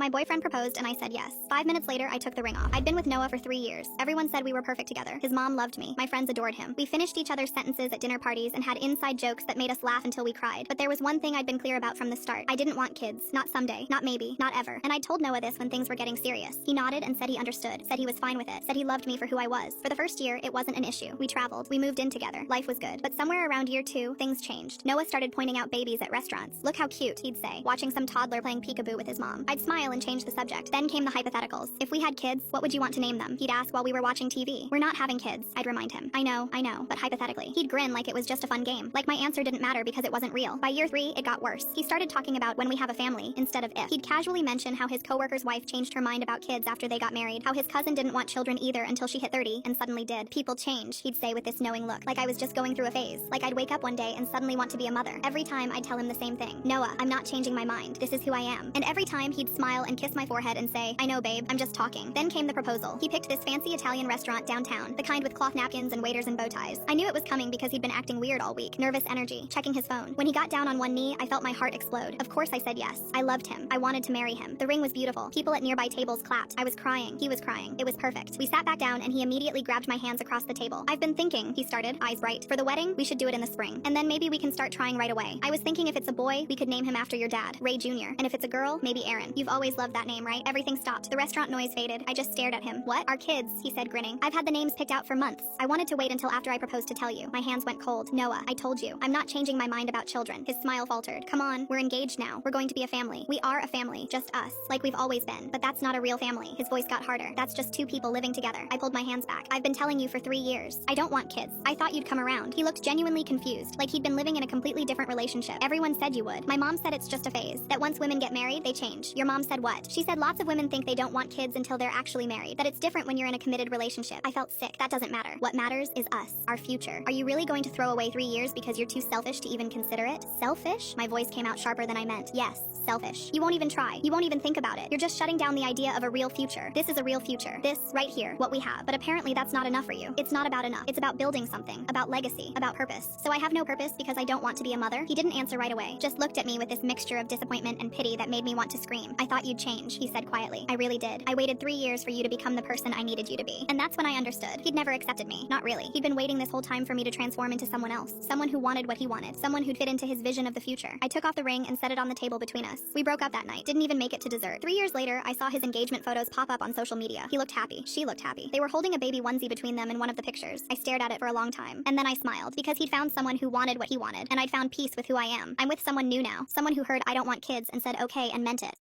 My boyfriend proposed and I said yes. 5 minutes later, I took the ring off. I'd been with Noah for 3 years. Everyone said we were perfect together. His mom loved me. My friends adored him. We finished each other's sentences at dinner parties and had inside jokes that made us laugh until we cried. But there was one thing I'd been clear about from the start. I didn't want kids. Not someday. Not maybe. Not ever. And I told Noah this when things were getting serious. He nodded and said he understood. Said he was fine with it. Said he loved me for who I was. For the first year, it wasn't an issue. We traveled. We moved in together. Life was good. But somewhere around year 2, things changed. Noah started pointing out babies at restaurants. Look how cute, he'd say, watching some toddler playing peekaboo with his mom. I'd smile and change the subject. Then came the hypotheticals. If we had kids, what would you want to name them? He'd ask while we were watching TV. We're not having kids, I'd remind him. I know, but hypothetically. He'd grin like it was just a fun game. Like my answer didn't matter because it wasn't real. By year 3, it got worse. He started talking about when we have a family instead of if. He'd casually mention how his coworker's wife changed her mind about kids after they got married, how his cousin didn't want children either until she hit 30 and suddenly did. People change, he'd say with this knowing look, like I was just going through a phase. Like I'd wake up one day and suddenly want to be a mother. Every time I'd tell him the same thing. Noah, I'm not changing my mind. This is who I am. And every time he'd smile and kiss my forehead and say, I know babe, I'm just talking. Then came the proposal. He picked this fancy Italian restaurant downtown, the kind with cloth napkins and waiters and bow ties. I knew it was coming because he'd been acting weird all week. Nervous energy, checking his phone. When he got down on one knee, I felt my heart explode. Of course I said yes. I loved him. I wanted to marry him. The ring was beautiful. People at nearby tables clapped. I was crying. He was crying. It was perfect. We sat back down and he immediately grabbed my hands across the table. I've been thinking, he started, eyes bright. For the wedding, we should do it in the spring. And then maybe we can start trying right away. I was thinking if it's a boy, we could name him after your dad, Ray Jr. And if it's a girl, maybe Aaron. You've always loved that name, right? Everything stopped. The restaurant noise faded. I just stared at him. What? Our kids, he said, grinning. I've had the names picked out for months. I wanted to wait until after I proposed to tell you. My hands went cold. Noah, I told you. I'm not changing my mind about children. His smile faltered. Come on, we're engaged now. We're going to be a family. We are a family, just us, like we've always been. But that's not a real family. His voice got harder. That's just 2 people living together. I pulled my hands back. I've been telling you for 3 years. I don't want kids. I thought you'd come around. He looked genuinely confused, like he'd been living in a completely different relationship. Everyone said you would. My mom said it's just a phase, that once women get married, they change. Your mom said what? She said lots of women think they don't want kids until they're actually married, that it's different when you're in a committed relationship. I felt sick. That doesn't matter. What matters is us, our future. Are you really going to throw away 3 years because you're too selfish to even consider it? Selfish? My voice came out sharper than I meant. Yes, selfish. You won't even try. You won't even think about it. You're just shutting down the idea of a real future. This is a real future. This, right here, what we have. But apparently that's not enough for you. It's not about enough. It's about building something, about legacy, about purpose. So I have no purpose because I don't want to be a mother? He didn't answer right away, just looked at me with this mixture of disappointment and pity that made me want to scream. I thought you'd change, he said quietly. I really did. I waited 3 years for you to become the person I needed you to be. And that's when I understood. He'd never accepted me. Not really. He'd been waiting this whole time for me to transform into someone else. Someone who wanted what he wanted. Someone who'd fit into his vision of the future. I took off the ring and set it on the table between us. We broke up that night. Didn't even make it to dessert. 3 years later, I saw his engagement photos pop up on social media. He looked happy. She looked happy. They were holding a baby onesie between them in one of the pictures. I stared at it for a long time. And then I smiled because he'd found someone who wanted what he wanted. And I'd found peace with who I am. I'm with someone new now. Someone who heard I don't want kids and said okay and meant it.